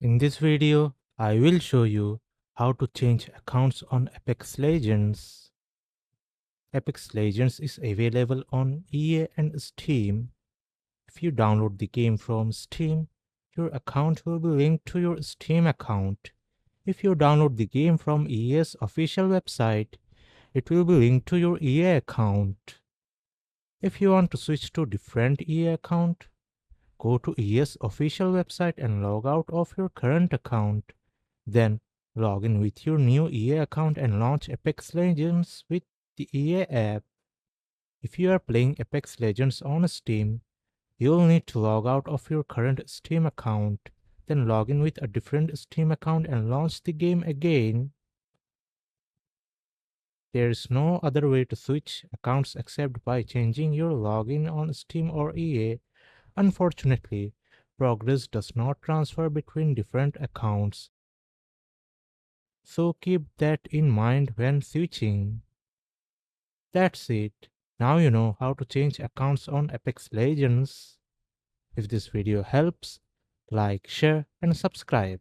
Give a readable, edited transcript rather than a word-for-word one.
In this video, I will show you how to change accounts on Apex Legends. Apex Legends is available on EA and Steam. If you download the game from Steam, your account will be linked to your Steam account. If you download the game from EA's official website, it will be linked to your EA account. If you want to switch to different EA account, go to EA's official website and log out of your current account. Then log in with your new EA account and launch Apex Legends with the EA app. If you are playing Apex Legends on Steam, you'll need to log out of your current Steam account, then log in with a different Steam account and launch the game again. There is no other way to switch accounts except by changing your login on Steam or EA. Unfortunately, progress does not transfer between different accounts, so keep that in mind when switching. That's it. Now you know how to change accounts on Apex Legends. If this video helps, like, share and subscribe.